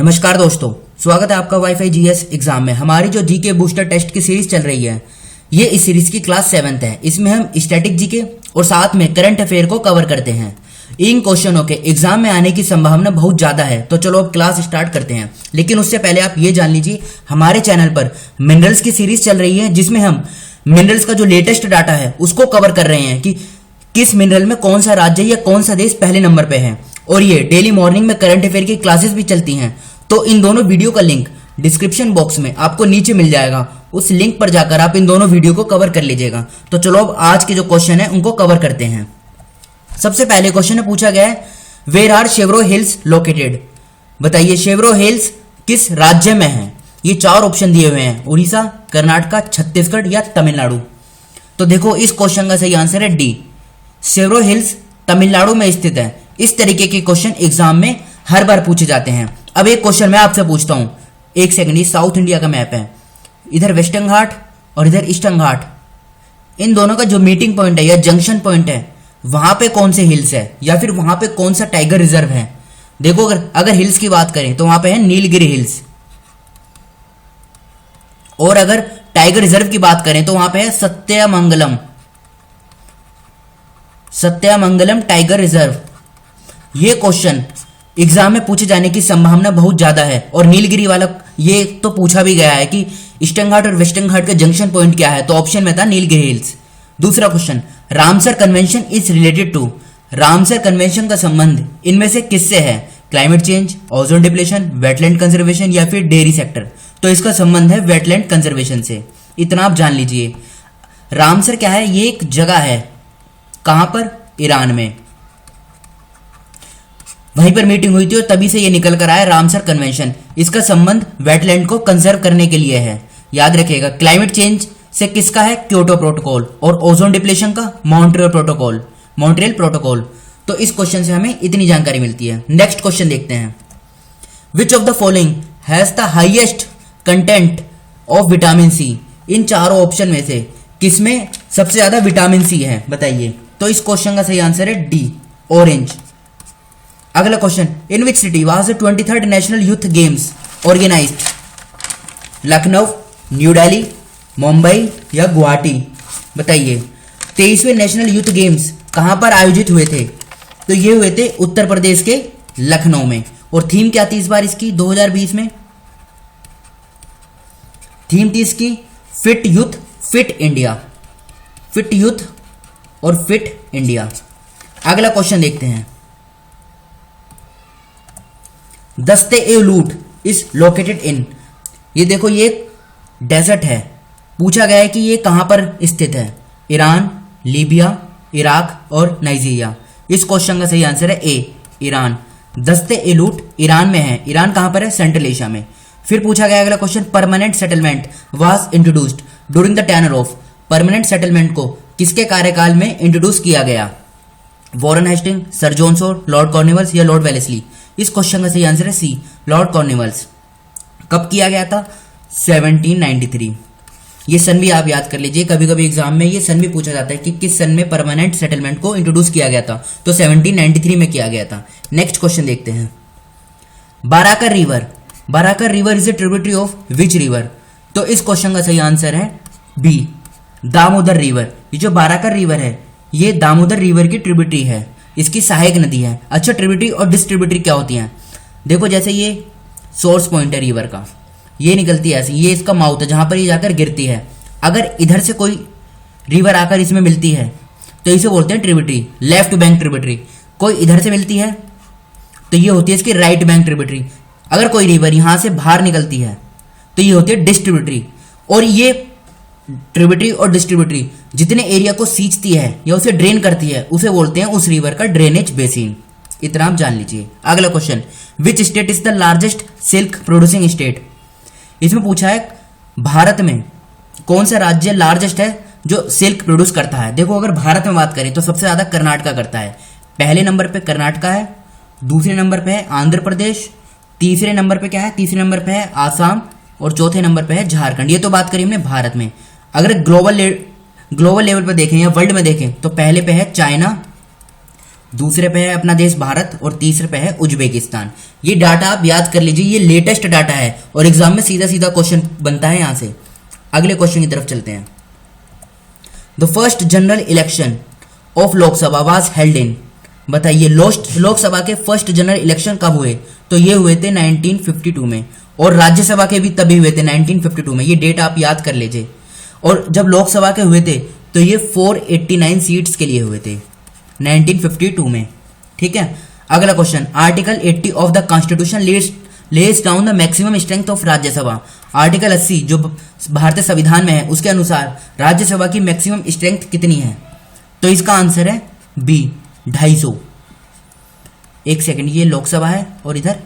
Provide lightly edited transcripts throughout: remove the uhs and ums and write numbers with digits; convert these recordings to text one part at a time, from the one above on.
नमस्कार दोस्तों, स्वागत है आपका वाईफाई जीएस एग्जाम में। हमारी जो जीके बूस्टर टेस्ट की सीरीज चल रही है, ये इस सीरीज की क्लास 7th है। इसमें हम स्टैटिक जीके और साथ में करंट अफेयर को कवर करते हैं। इन क्वेश्चनों के एग्जाम में आने की संभावना बहुत ज्यादा है, तो चलो अब क्लास स्टार्ट करते हैं। लेकिन उससे पहले आप ये जान लीजिए, हमारे चैनल पर मिनरल्स की सीरीज चल रही है, जिसमें हम मिनरल्स का जो लेटेस्ट डाटा है उसको कवर कर रहे हैं कि किस मिनरल में कौन सा राज्य या कौन सा देश पहले नंबर पे है। और ये डेली मॉर्निंग में करंट अफेयर की क्लासेस भी चलती हैं। तो इन दोनों वीडियो का लिंक डिस्क्रिप्शन बॉक्स में आपको नीचे मिल जाएगा। उस लिंक पर जाकर आप इन दोनों वीडियो को कवर कर लीजिएगा। तो चलो अब आज के जो क्वेश्चन है उनको कवर करते हैं। सबसे पहले क्वेश्चन में पूछा गया है, वेयर आर शेवरो हिल्स लोकेटेड। बताइए शेवरो हिल्स किस राज्य में है। ये 4 ऑप्शन दिए हुए हैं, उड़ीसा, कर्नाटका, छत्तीसगढ़ या तमिलनाडु। तो देखो इस क्वेश्चन का सही आंसर है डी, शेवरो हिल्स तमिलनाडु में स्थित है। इस तरीके के क्वेश्चन एग्जाम में हर बार पूछे जाते हैं। अब एक क्वेश्चन मैं आपसे पूछता हूं, एक सेकंड। ये साउथ इंडिया का मैप है, इधर वेस्टर्न घाट और इधर ईस्टर्न घाट। इन दोनों का जो मीटिंग पॉइंट है या जंक्शन पॉइंट है, वहां पे कौन से हिल्स है या फिर वहां पे कौन सा टाइगर रिजर्व है। देखो अगर हिल्स की बात करें तो वहां पे है नीलगिरी हिल्स, और अगर टाइगर रिजर्व की बात करें तो वहां पे है सत्यामंगलम टाइगर रिजर्व। ये क्वेश्चन एग्जाम में पूछे जाने की संभावना बहुत ज्यादा है। और नीलगिरी वाला ये तो पूछा भी गया है कि ईस्टर्न घाट और वेस्टर्न घाट का जंक्शन पॉइंट क्या है, तो ऑप्शन में था नीलगिरी हिल्स। दूसरा question, Ramsar convention is related to. Ramsar convention का संबंध इनमें से किससे है। Climate change, ozone depletion, wetland conservation या फिर डेयरी सेक्टर। तो इसका संबंध है वेटलैंड कंजर्वेशन से। इतना आप जान लीजिए। रामसर क्या है, ये एक जगह है, कहां पर, ईरान में। वहीं पर मीटिंग हुई थी और तभी से ये निकल कर आया रामसर कन्वेंशन। इसका संबंध वेटलैंड को कंजर्व करने के लिए है। याद रखिएगा, क्लाइमेट चेंज से किसका है, क्योटो प्रोटोकॉल, और ओजोन डिप्लेशन का मॉन्ट्रियल प्रोटोकॉल। तो इस क्वेश्चन से हमें इतनी जानकारी मिलती है। नेक्स्ट क्वेश्चन देखते हैं, which of the following has the highest content of vitamin C. इन चारों ऑप्शन में से किसमें सबसे ज्यादा विटामिन सी है, बताइए। तो इस क्वेश्चन का सही आंसर है डी, ऑरेंज। अगला question, in which city was the 23rd national youth games organised. Lucknow, New Delhi, Mumbai या गुवाहाटी। बताइए 23वें नेशनल यूथ गेम्स कहां पर आयोजित हुए थे। तो ये हुए थे उत्तर प्रदेश के लखनऊ में। और थीम क्या थी इस बार इसकी 2020 में, थीम थी इसकी fit youth fit India. Fit youth और फिट इंडिया। अगला क्वेश्चन देखते हैं, दस्ते ए लूट इज लोकेटेड इन। ये देखो ये डेजर्ट है, पूछा गया है कि ये कहां पर स्थित है। ईरान, लीबिया, इराक और नाइजीरिया। इस क्वेश्चन का सही आंसर है ए, ईरान। दस्ते ए लूट ईरान में है। ईरान कहां पर है, सेंट्रल एशिया में। फिर पूछा गया अगला question, permanent settlement was introduced during the tenure of. Permanent settlement को किसके कार्यकाल में इंट्रोड्यूस किया गया। Warren Hasting, sir John Shaw, Lord Cornwallis या लॉर्ड वेलेस्ली। इस क्वेश्चन का सही आंसर है सी, लॉर्ड कॉर्नवालिस। कब किया गया था, 1793। ये सन भी आप याद कर लीजिए, कभी कभी एग्जाम में ये सन भी पूछा जाता है कि किस सन में परमानेंट सेटलमेंट को इंट्रोड्यूस किया गया था। तो 1793 में किया गया था। नेक्स्ट क्वेश्चन देखते हैं, Barakar river. Barakar river is a tributary of which river. तो इस क्वेश्चन का सही आंसर है बी, दामोदर रिवर। ये जो बाराकर रिवर है ये दामोदर रिवर की ट्रिब्यूटरी है, इसकी सहायक नदी है। अच्छा, ट्रिब्यूटरी और डिस्ट्रिब्यूटरी क्या होती हैं। देखो जैसे ये सोर्स पॉइंट है रिवर का, ये निकलती है ऐसे, ये इसका माउथ है जहां पर ये जाकर गिरती है। अगर इधर से कोई रिवर आकर इसमें मिलती है तो इसे बोलते हैं ट्रिब्यूटरी, लेफ्ट बैंक ट्रिब्यूटरी। कोई इधर से मिलती है तो ये होती है इसकी राइट बैंक ट्रिब्यूटरी। अगर कोई रिवर यहां से बाहर निकलती है तो ये होती है डिस्ट्रिब्यूटरी। और ये ट्रिब्यूटरी और डिस्ट्रिब्यूटरी जितने एरिया को सींचती है या उसे ड्रेन करती है उसे बोलते हैं उस रिवर का ड्रेनेज बेसिन। इतना आप जान लीजिए। अगला question, which state is the largest silk producing state. इसमें पूछा है भारत में कौन सा राज्य लार्जेस्ट है जो सिल्क प्रोड्यूस करता है। देखो अगर भारत में बात करें तो सबसे ज्यादा कर्नाटका करता है। पहले नंबर पे कर्नाटका है, दूसरे नंबर पे है आंध्र प्रदेश, तीसरे नंबर पे क्या है, तीसरे नंबर पे है आसाम और चौथे नंबर पे है झारखंड। ये तो बात करी हमने भारत में। अगर ग्लोबल लेवल पर देखें या वर्ल्ड में देखें तो पहले पे है चाइना, दूसरे पे है अपना देश भारत और तीसरे पे है उज्बेकिस्तान। ये डाटा आप याद कर लीजिए, ये लेटेस्ट डाटा है और एग्जाम में सीधा सीधा क्वेश्चन बनता है यहां से। अगले क्वेश्चन की तरफ चलते हैं। The first general election of Lok Sabha was held in, बताइए लोकसभा के फर्स्ट जनरल इलेक्शन कब हुए? तो ये हुए थे 1952 में, और राज्यसभा के भी तभी हुए थे 1952 में। ये डेट आप याद कर लीजिए। और जब लोकसभा के हुए थे तो ये 489 सीट्स के लिए हुए थे 1952 में, ठीक है। अगला question, article 80 of the constitution lays down the maximum strength of Rajya Sabha. Article 80 जो भारतीय संविधान में है उसके अनुसार राज्यसभा की मैक्सिमम स्ट्रेंथ कितनी है? तो इसका आंसर है बी, 250। एक सेकंड, ये लोकसभा है और इधर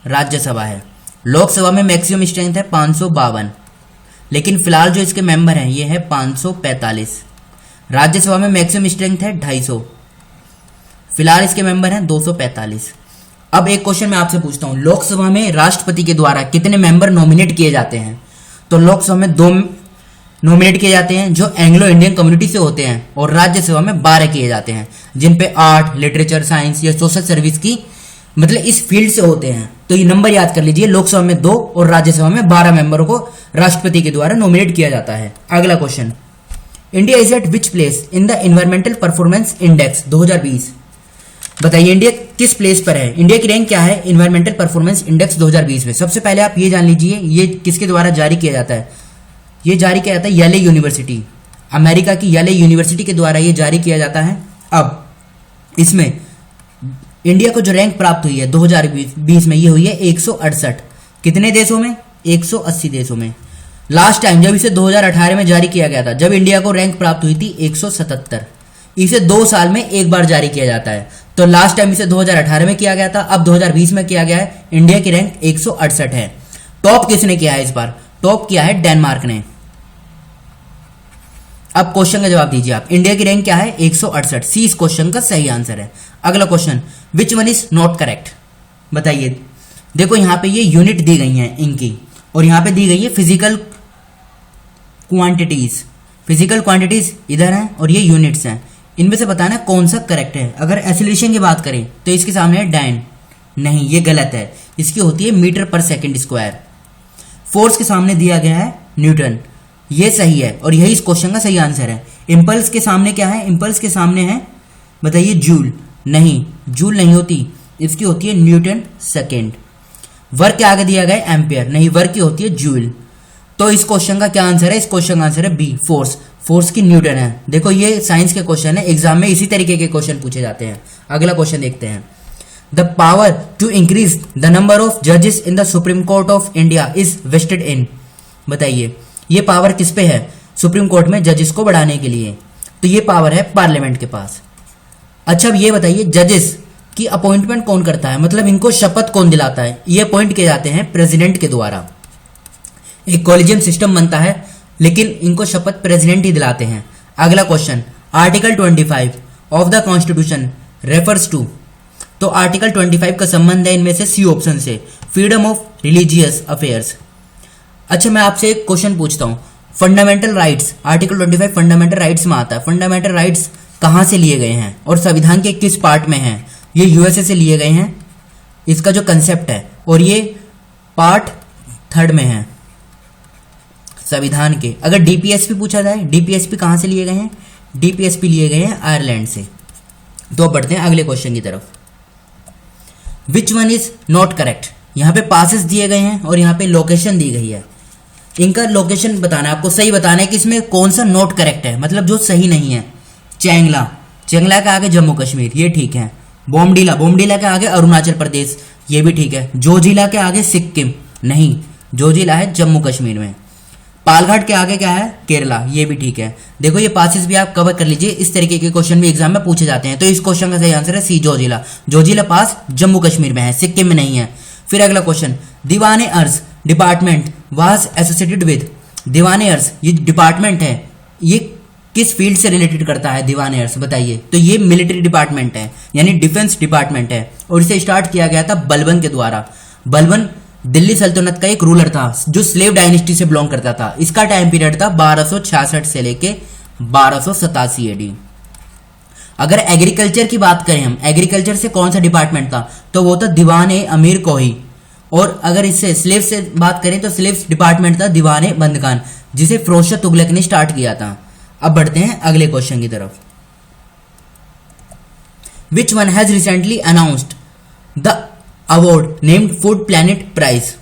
राज्यसभा है। लोकसभा में मैक्सिमम स्ट्रेंथ है 552, लेकिन फिलहाल जो इसके मेंबर हैं ये है 545। राज्यसभा में मैक्सिमम स्ट्रेंथ है 250, फिलहाल इसके मेंबर हैं 245। अब एक क्वेश्चन मैं आपसे पूछता हूं, लोकसभा में राष्ट्रपति के द्वारा कितने मेंबर नॉमिनेट किए जाते हैं? तो लोकसभा में 2 नॉमिनेट किए जाते हैं जो एंग्लो इंडियन कम्युनिटी से होते हैं, और राज्यसभा में 12 किए जाते हैं जिन पे आर्ट, लिटरेचर, साइंस या सोशल सर्विस की मतलब इस फील्ड से होते हैं। तो ये नंबर याद कर लीजिए, लोकसभा में 2 और राज्यसभा में 12 मेंबरों को राष्ट्रपति के द्वारा नॉमिनेट किया जाता है। अगला question, India is eight which place in the environmental performance index 2020? बताइए इंडिया किस प्लेस पर है? इंडिया की रैंक क्या है एनवायरमेंटल परफॉर्मेंस इंडेक्स 2020 में? सबसे पहले आप ये जान लीजिए ये किसके द्वारा जारी किया जाता है। ये जारी किया जाता है येले यूनिवर्सिटी, अमेरिका की येले यूनिवर्सिटी के द्वारा ये जारी किया जाता है। अब इसमें इंडिया को जो रैंक प्राप्त हुई है 2020 में, ये हुई है 168। कितने देशों में? 180 देशों में। लास्ट टाइम जब इसे 2018 में जारी किया गया था, जब इंडिया को रैंक प्राप्त हुई थी 177। इसे 2 साल में एक बार जारी किया जाता है। तो लास्ट टाइम इसे 2018 में किया गया था, अब 2020 में किया गया है। इंडिया की रैंक 168 है। टॉप किसने किया है इस बार? टॉप किया है डेनमार्क ने। अब क्वेश्चन का जवाब दीजिए आप, इंडिया की रैंक क्या है? 168। सी इस क्वेश्चन का सही आंसर है। अगला question, which one is not correct? बताइए। देखो यहां पे ये यूनिट दी गई हैं इनकी, और यहां पे दी गई है फिजिकल क्वांटिटीज। फिजिकल क्वांटिटीज इधर हैं और ये यूनिट्स हैं। इनमें से बताना कौन सा करेक्ट है। अगर एक्सीलरेशन की बात करें तो इसके सामने है डाइन, नहीं ये गलत है, इसकी होती है मीटर पर सेकंड स्क्वायर। फोर्स के सामने दिया गया है न्यूटन, ये सही है और यही इस क्वेश्चन का सही आंसर है। इंपल्स के सामने क्या है? इंपल्स के सामने है बताइए जूल, नहीं जूल नहीं होती, इसकी होती है न्यूटन सेकेंड। वर्क के आगे दिया गया है एम्पियर, नहीं वर्क की होती है जूल। तो इस क्वेश्चन का क्या आंसर है? इस क्वेश्चन का आंसर है बी, फोर्स। फोर्स की न्यूटन है। देखो ये साइंस के क्वेश्चन है, एग्जाम में इसी तरीके के क्वेश्चन पूछे जाते हैं। अगला क्वेश्चन देखते हैं, the power to increase the number of जजेस in the Supreme Court of India is vested in. बताइए ये पावर किस पे है सुप्रीम कोर्ट में जजेस को बढ़ाने के लिए? तो ये पावर है पार्लियामेंट के पास। अच्छा अब ये बताइए जजेस की अपॉइंटमेंट कौन करता है, मतलब इनको शपथ कौन दिलाता है? ये अपॉइंट किए जाते हैं प्रेसिडेंट के द्वारा। एक कॉलेजियम सिस्टम बनता है लेकिन इनको शपथ प्रेसिडेंट ही दिलाते हैं। अगला question, article 25 of the constitution refers to. तो आर्टिकल 25 का संबंध है इनमें से सी ऑप्शन से, फ्रीडम ऑफ रिलीजियस अफेयर्स। अच्छा मैं आपसे एक क्वेश्चन पूछता हूं, fundamental rights, article 25 fundamental rights में आता है। फंडामेंटल राइट्स कहां से लिए गए हैं और संविधान के किस पार्ट में हैं? ये यूएसए से लिए गए हैं, इसका जो कंसेप्ट है, और ये पार्ट 3 में है संविधान के। अगर डीपीएसपी पूछा जाए, डीपीएसपी कहां से लिए गए हैं? डीपीएसपी लिए गए हैं आयरलैंड से। तो अब बढ़ते हैं अगले क्वेश्चन की तरफ। Which one is not correct? यहां पे पासेस दिए गए हैं और यहां पे लोकेशन दी गई है। इनका लोकेशन बताना है आपको, सही बताना है कि इसमें कौन सा नॉट करेक्ट है, मतलब जो सही नहीं है। चेंगला, चेंगला के आगे जम्मू कश्मीर, ये ठीक है। बोमडीला, बोमडीला के आगे अरुणाचल प्रदेश, ये भी ठीक है। जोजिला के आगे सिक्किम, नहीं जोजिला है जम्मू कश्मीर में। पालघाट के आगे क्या है? केरला, ये भी ठीक है। देखो ये पासेस भी आप कवर कर लीजिए, इस तरीके के क्वेश्चन भी एग्जाम में पूछे जाते हैं। तो इस क्वेश्चन का सही आंसर है सी, जोजिला। जोजिला पास जम्मू कश्मीर में है, सिक्किम में नहीं है। फिर अगला क्वेश्चन, दीवाने अर्ज डिपार्टमेंट वाज एसोसिएटेड विद। दीवाने अर्ज ये डिपार्टमेंट है, ये किस फील्ड से रिलेटेड करता है दीवाने अर्ज? बताइए। तो ये मिलिट्री डिपार्टमेंट है, यानी डिफेंस डिपार्टमेंट है, और इसे स्टार्ट किया गया था बलबन के द्वारा। बलबन दिल्ली सल्तनत का एक रूलर था जो स्लेव डायनेस्टी से बिलोंग करता था। इसका टाइम पीरियड था 1266 से लेके 1287 एडी। अगर एग्रीकल्चर की बात करें हम, एग्रीकल्चर से कौन सा डिपार्टमेंट था, तो वो था दीवान-ए अमीर कोही। और अगर इससे स्लेव से बात करें तो स्लेव्स डिपार्टमेंट था दीवान-ए बंदखान, जिसे फिरोज शाह तुगलक ने स्टार्ट किया था। अब बढ़ते हैं अगले क्वेश्चन की तरफ। Which one has recently announced the award named food planet prize?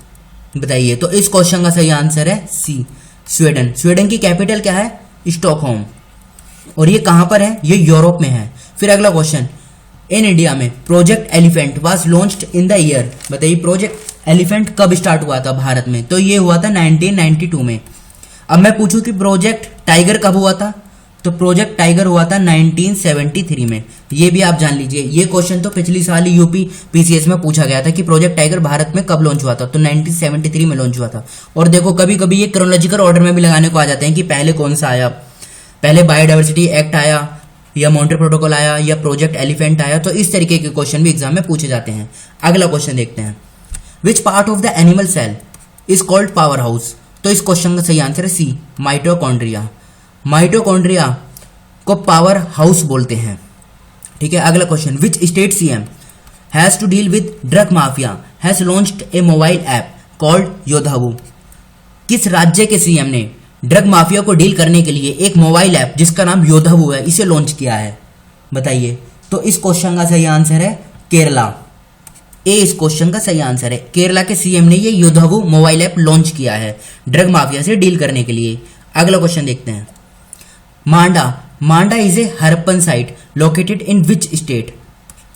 बताइए। तो इस क्वेश्चन का सही आंसर है सी, स्वीडन। स्वीडन की कैपिटल क्या है? स्टॉकहोम। और ये कहां पर है? ये यूरोप में है। फिर अगला क्वेश्चन, इन इंडिया में project elephant was launched in the year. बताइए प्रोजेक्ट एलिफेंट कब स्टार्ट हुआ था भारत में? तो ये हुआ था 1992 में। अब मैं पूछूं कि प्रोजेक्ट टाइगर कब हुआ था, तो प्रोजेक्ट टाइगर हुआ था 1973 में। ये भी आप जान लीजिए, ये क्वेश्चन तो पिछली साल यूपी पीसीएस में पूछा गया था कि प्रोजेक्ट टाइगर भारत में कब लॉन्च हुआ था, तो 1973 में लॉन्च हुआ था। और देखो कभी कभी ये क्रोनोलॉजिकल ऑर्डर में भी लगाने को आ जाते हैं कि पहले कौन सा आया, पहले बायोडाइवर्सिटी एक्ट आया या मॉन्ट्रियल प्रोटोकॉल आया या प्रोजेक्ट एलिफेंट आया। तो इस तरीके के क्वेश्चन भी एग्जाम में पूछे जाते हैं। अगला क्वेश्चन देखते हैं, which part of the animal cell is called power house? तो इस क्वेश्चन का सही आंसर है सी, माइटोकॉन्ड्रिया। माइटोकॉन्ड्रिया को पावर हाउस बोलते हैं। ठीक है। अगला question, which state CM has to deal with drug mafia has launched a mobile app called Yodhavu? किस राज्य के सीएम ने ड्रग माफिया को डील करने के लिए एक मोबाइल ऐप जिसका नाम योधावू है, इसे लॉन्च किया है? बताइए। तो इस क्वेश्चन का सही आंसर है केरला। ए इस क्वेश्चन का सही आंसर है। केरला के सीएम ने ये योधावू मोबाइल ऐप लॉन्च किया है ड्रग माफिया से डील करने के लिए। अगला क्वेश्चन देखते हैं, Manda is a Harappan site located in which state?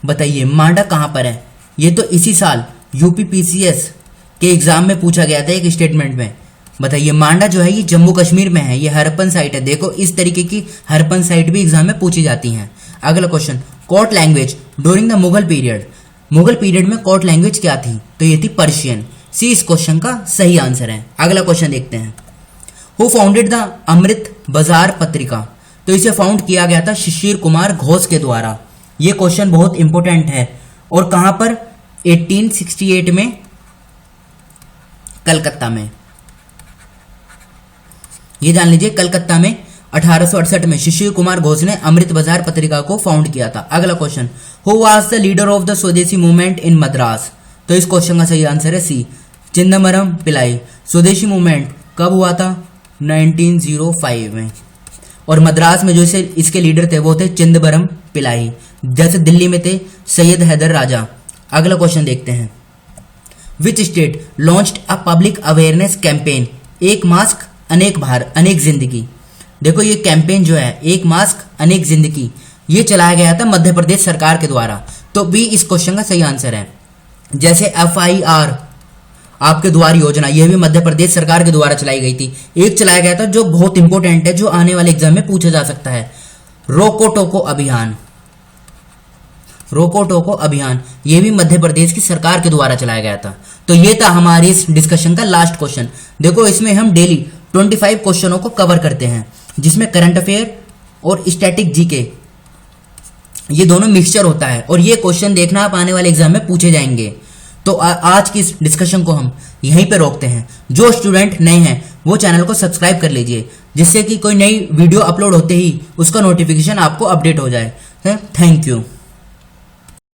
बताइए मांडा कहां पर है? ये तो इसी साल यूपी पीसीएस के एग्जाम में पूछा गया था एक स्टेटमेंट में। बताइए मांडा जो है ये जम्मू कश्मीर में है, ये हरप्पन साइट है। देखो इस तरीके की हरप्पन साइट भी एग्जाम में पूछी जाती हैं। अगला question, court language during the Mughal period. Mughal period में कोर्ट लैंग्वेज क्या थी? तो ये थी पर्शियन। सी इस क्वेश्चन का सही आंसर है। अगला क्वेश्चन देखते हैं, हु फाउंडेड द अमृत बाजार पत्रिका? तो इसे फाउंड किया गया था शिशिर कुमार घोष के द्वारा। ये क्वेश्चन बहुत इंपॉर्टेंट है। और कहां पर? 1868 में कलकत्ता में। ये जान लीजिए, कलकत्ता में 1868 में शिशिर कुमार घोष ने अमृत बाजार पत्रिका को फाउंड किया था। अगला question, who was the leader of the स्वदेशी मूवमेंट इन मद्रास? तो इस क्वेश्चन का सही आंसर है सी, चिदंबरम पिल्लाई। स्वदेशी मूवमेंट कब हुआ था? 1905 में। और मद्रास में जो इसके लीडर थे वो थे चिदंबरम पिल्लाई, जैसे दिल्ली में थे सैयद हैदर राजा। अगला क्वेश्चन देखते हैं, which state launched a public awareness campaign एक मास्क अनेक भार अनेक जिंदगी? देखो ये कैंपेन जो है एक मास्क अनेक जिंदगी, ये चलाया गया था मध्य प्रदेश सरकार के द्वारा। तो बी इस क्वेश्चन का सही आंसर है। जैसे FIR आपके द्वार योजना, यह भी मध्य प्रदेश सरकार के द्वारा चलाई गई थी। एक चलाया गया था जो बहुत इंपॉर्टेंट है, जो आने वाले एग्जाम में पूछा जा सकता है, रोको टोको अभियान। रोको टोको अभियान ये भी मध्य प्रदेश की सरकार के द्वारा चलाया गया था। तो ये था हमारे इस डिस्कशन का लास्ट क्वेश्चन। देखो इसमें हम डेली 25 क्वेश्चनों को कवर करते हैं, जिसमें करंट अफेयर और स्टैटिक जीके ये दोनों मिक्सचर होता है। और ये क्वेश्चन देखना आप आने वाले एग्जाम में पूछे जाएंगे। तो आज की इस डिस्कशन को हम यहीं पे रोकते हैं। जो स्टूडेंट नए हैं वो चैनल को सब्सक्राइब कर लीजिए, जिससे कि कोई नई वीडियो अपलोड होते ही उसका नोटिफिकेशन आपको अपडेट हो जाए। Thank you.